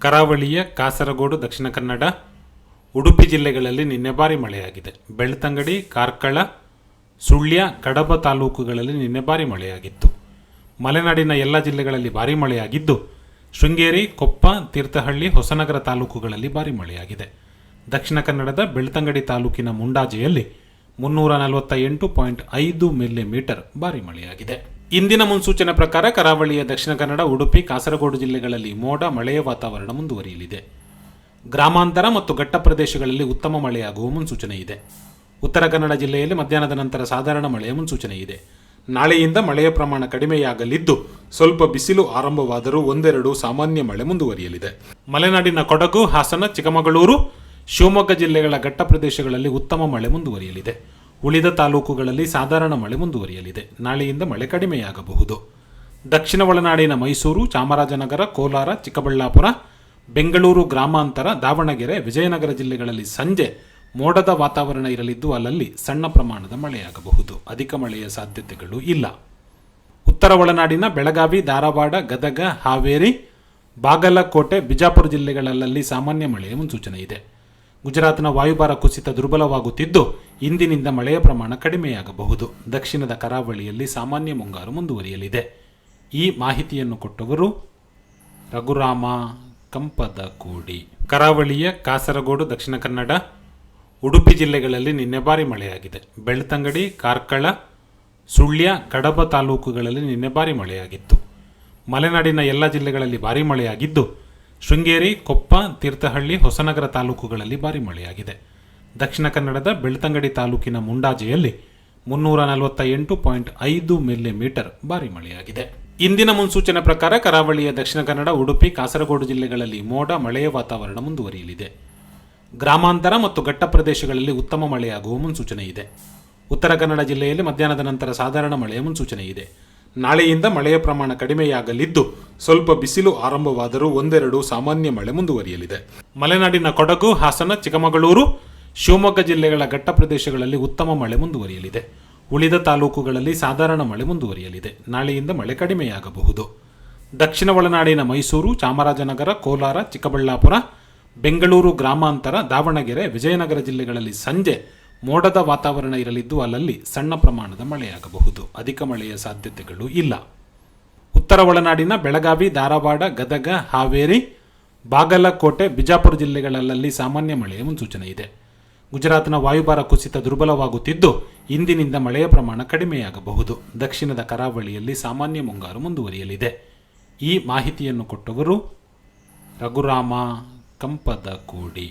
ಕರಾವಳಿಯ ಕಾಸರಗೋಡು, ದಕ್ಷಿಣ ಕನ್ನಡ, ಉಡುಪಿ ಜಿಲ್ಲೆಗಳಲ್ಲಿ ನಿನ್ನೆ ಭಾರಿ ಮಳೆಯಾಗಿದೆ. ಬೆಳ್ತಂಗಡಿ, ಕಾರ್ಕಳ, ಸುಳ್ಯ, ಕಡಬ ತಾಲೂಕುಗಳಲ್ಲಿ ನಿನ್ನೆ ಭಾರಿ ಮಳೆಯಾಗಿತ್ತು. ಮಲೆನಾಡಿನ ಎಲ್ಲ ಜಿಲ್ಲೆಗಳಲ್ಲಿ ಭಾರಿ ಮಳೆಯಾಗಿದ್ದು, ಶೃಂಗೇರಿ, ಕೊಪ್ಪ, ತೀರ್ಥಹಳ್ಳಿ, ಹೊಸನಗರ ತಾಲೂಕುಗಳಲ್ಲಿ ಭಾರಿ ಮಳೆಯಾಗಿದೆ. ದಕ್ಷಿಣ ಕನ್ನಡದ ಬೆಳ್ತಂಗಡಿ ತಾಲೂಕಿನ ಮುಂಡಾಜೆಯಲ್ಲಿ 348.5 ಮಿಲಿಮೀಟರ್ ಭಾರಿ ಮಳೆಯಾಗಿದೆ. ಇಂದಿನ ಮುನ್ಸೂಚನೆ ಪ್ರಕಾರ ಕರಾವಳಿಯ ದಕ್ಷಿಣ ಕನ್ನಡ, ಉಡುಪಿ, ಕಾಸರಗೋಡು ಜಿಲ್ಲೆಗಳಲ್ಲಿ ಮೋಡ ಮಳೆಯ ವಾತಾವರಣ ಮುಂದುವರಿಯಲಿದೆ. ಗ್ರಾಮಾಂತರ ಮತ್ತು ಘಟ್ಟ ಪ್ರದೇಶಗಳಲ್ಲಿ ಉತ್ತಮ ಮಳೆಯಾಗುವ ಮುನ್ಸೂಚನೆ ಇದೆ. ಉತ್ತರ ಕನ್ನಡ ಜಿಲ್ಲೆಯಲ್ಲಿ ಮಧ್ಯಾಹ್ನದ ನಂತರ ಸಾಧಾರಣ ಮಳೆಯ ಮುನ್ಸೂಚನೆ ಇದೆ. ನಾಳೆಯಿಂದ ಮಳೆಯ ಪ್ರಮಾಣ ಕಡಿಮೆಯಾಗಲಿದ್ದು, ಸ್ವಲ್ಪ ಬಿಸಿಲು ಆರಂಭವಾದರೂ ಒಂದೆರಡು ಸಾಮಾನ್ಯ ಮಳೆ ಮುಂದುವರಿಯಲಿದೆ. ಮಲೆನಾಡಿನ ಕೊಡಗು, ಹಾಸನ, ಚಿಕ್ಕಮಗಳೂರು, ಶಿವಮೊಗ್ಗ ಜಿಲ್ಲೆಗಳ ಘಟ್ಟ ಪ್ರದೇಶಗಳಲ್ಲಿ ಉತ್ತಮ ಮಳೆ ಮುಂದುವರಿಯಲಿದೆ. ಉಳಿದ ತಾಲೂಕುಗಳಲ್ಲಿ ಸಾಧಾರಣ ಮಳೆ ಮುಂದುವರಿಯಲಿದೆ. ನಾಳೆಯಿಂದ ಮಳೆ ಕಡಿಮೆಯಾಗಬಹುದು. ದಕ್ಷಿಣ ಒಳನಾಡಿನ ಮೈಸೂರು, ಚಾಮರಾಜನಗರ, ಕೋಲಾರ, ಚಿಕ್ಕಬಳ್ಳಾಪುರ, ಬೆಂಗಳೂರು ಗ್ರಾಮಾಂತರ, ದಾವಣಗೆರೆ, ವಿಜಯನಗರ ಜಿಲ್ಲೆಗಳಲ್ಲಿ ಸಂಜೆ ಮೋಡದ ವಾತಾವರಣ ಇರಲಿದ್ದು, ಅಲ್ಲಲ್ಲಿ ಸಣ್ಣ ಪ್ರಮಾಣದ ಮಳೆಯಾಗಬಹುದು. ಅಧಿಕ ಮಳೆಯ ಸಾಧ್ಯತೆಗಳು ಇಲ್ಲ. ಉತ್ತರ ಒಳನಾಡಿನ ಬೆಳಗಾವಿ, ಧಾರವಾಡ, ಗದಗ, ಹಾವೇರಿ, ಬಾಗಲಕೋಟೆ, ಬಿಜಾಪುರ ಜಿಲ್ಲೆಗಳಲ್ಲಿ ಸಾಮಾನ್ಯ ಮಳೆಯ ಮುನ್ಸೂಚನೆ ಇದೆ. ಗುಜರಾತ್ನ ವಾಯುಭಾರ ಕುಸಿತ ದುರ್ಬಲವಾಗುತ್ತಿದ್ದು, ಇಂದಿನಿಂದ ಮಳೆಯ ಪ್ರಮಾಣ ಕಡಿಮೆಯಾಗಬಹುದು. ದಕ್ಷಿಣದ ಕರಾವಳಿಯಲ್ಲಿ ಸಾಮಾನ್ಯ ಮುಂಗಾರು ಮುಂದುವರಿಯಲಿದೆ. ಈ ಮಾಹಿತಿಯನ್ನು ಕೊಟ್ಟವರು ರಘುರಾಮ ಕಂಪದಕೋಡಿ. ಕರಾವಳಿಯ ಕಾಸರಗೋಡು, ದಕ್ಷಿಣ ಕನ್ನಡ, ಉಡುಪಿ ಜಿಲ್ಲೆಗಳಲ್ಲಿ ನಿನ್ನೆ ಭಾರಿ ಮಳೆಯಾಗಿದೆ. ಬೆಳ್ತಂಗಡಿ, ಕಾರ್ಕಳ, ಸುಳ್ಯ, ಕಡಬ ತಾಲೂಕುಗಳಲ್ಲಿ ನಿನ್ನೆ ಭಾರಿ ಮಳೆಯಾಗಿತ್ತು. ಮಲೆನಾಡಿನ ಎಲ್ಲ ಜಿಲ್ಲೆಗಳಲ್ಲಿ ಭಾರಿ ಮಳೆಯಾಗಿದ್ದು, ಶೃಂಗೇರಿ, ಕೊಪ್ಪ, ತೀರ್ಥಹಳ್ಳಿ, ಹೊಸನಗರ ತಾಲೂಕುಗಳಲ್ಲಿ ಭಾರಿ ಮಳೆಯಾಗಿದೆ. ದಕ್ಷಿಣ ಕನ್ನಡದ ಬೆಳ್ತಂಗಡಿ ತಾಲೂಕಿನ ಮುಂಡಾಜೆಯಲ್ಲಿ 348.5 ಮಿಲಿಮೀಟರ್ ಭಾರಿ ಮಳೆಯಾಗಿದೆ. ಇಂದಿನ ಮುನ್ಸೂಚನೆ ಪ್ರಕಾರ ಕರಾವಳಿಯ ದಕ್ಷಿಣ ಕನ್ನಡ, ಉಡುಪಿ, ಕಾಸರಗೋಡು ಜಿಲ್ಲೆಗಳಲ್ಲಿ ಮೋಡ ಮಳೆಯ ವಾತಾವರಣ ಮುಂದುವರಿಯಲಿದೆ. ಗ್ರಾಮಾಂತರ ಮತ್ತು ಘಟ್ಟ ಪ್ರದೇಶಗಳಲ್ಲಿ ಉತ್ತಮ ಮಳೆಯಾಗುವ ಮುನ್ಸೂಚನೆ ಇದೆ. ಉತ್ತರ ಕನ್ನಡ ಜಿಲ್ಲೆಯಲ್ಲಿ ಮಧ್ಯಾಹ್ನದ ನಂತರ ಸಾಧಾರಣ ಮಳೆಯ ಮುನ್ಸೂಚನೆ ಇದೆ. ನಾಳೆಯಿಂದ ಮಳೆಯ ಪ್ರಮಾಣ ಕಡಿಮೆಯಾಗಲಿದ್ದು, ಸ್ವಲ್ಪ ಬಿಸಿಲು ಆರಂಭವಾದರೂ ಒಂದೆರಡು ಸಾಮಾನ್ಯ ಮಳೆ ಮುಂದುವರಿಯಲಿದೆ. ಮಲೆನಾಡಿನ ಕೊಡಗು, ಹಾಸನ, ಚಿಕ್ಕಮಗಳೂರು, ಶಿವಮೊಗ್ಗ ಜಿಲ್ಲೆಗಳ ಘಟ್ಟ ಪ್ರದೇಶಗಳಲ್ಲಿ ಉತ್ತಮ ಮಳೆ ಮುಂದುವರಿಯಲಿದೆ. ಉಳಿದ ತಾಲೂಕುಗಳಲ್ಲಿ ಸಾಧಾರಣ ಮಳೆ ಮುಂದುವರಿಯಲಿದೆ. ನಾಳೆಯಿಂದ ಮಳೆ ಕಡಿಮೆಯಾಗಬಹುದು. ದಕ್ಷಿಣ ಒಳನಾಡಿನ ಮೈಸೂರು, ಚಾಮರಾಜನಗರ, ಕೋಲಾರ, ಚಿಕ್ಕಬಳ್ಳಾಪುರ, ಬೆಂಗಳೂರು ಗ್ರಾಮಾಂತರ, ದಾವಣಗೆರೆ, ವಿಜಯನಗರ ಜಿಲ್ಲೆಗಳಲ್ಲಿ ಸಂಜೆ ಮೋಡದ ವಾತಾವರಣ ಇರಲಿದ್ದು, ಅಲ್ಲಲ್ಲಿ ಸಣ್ಣ ಪ್ರಮಾಣದ ಮಳೆಯಾಗಬಹುದು. ಅಧಿಕ ಮಳೆಯ ಸಾಧ್ಯತೆಗಳು ಇಲ್ಲ. ಉತ್ತರ ಒಳನಾಡಿನ ಬೆಳಗಾವಿ, ಧಾರವಾಡ, ಗದಗ, ಹಾವೇರಿ, ಬಾಗಲಕೋಟೆ, ಬಿಜಾಪುರ ಜಿಲ್ಲೆಗಳಲ್ಲಿ ಸಾಮಾನ್ಯ ಮಳೆಯ ಮುನ್ಸೂಚನೆ ಇದೆ. ಗುಜರಾತ್ನ ವಾಯುಭಾರ ಕುಸಿತ ದುರ್ಬಲವಾಗುತ್ತಿದ್ದು, ಇಂದಿನಿಂದ ಮಳೆಯ ಪ್ರಮಾಣ ಕಡಿಮೆಯಾಗಬಹುದು. ದಕ್ಷಿಣದ ಕರಾವಳಿಯಲ್ಲಿ ಸಾಮಾನ್ಯ ಮುಂಗಾರು ಮುಂದುವರಿಯಲಿದೆ. ಈ ಮಾಹಿತಿಯನ್ನು ಕೊಟ್ಟವರು ರಘುರಾಮ ಕಂಪದಕೋಡಿ.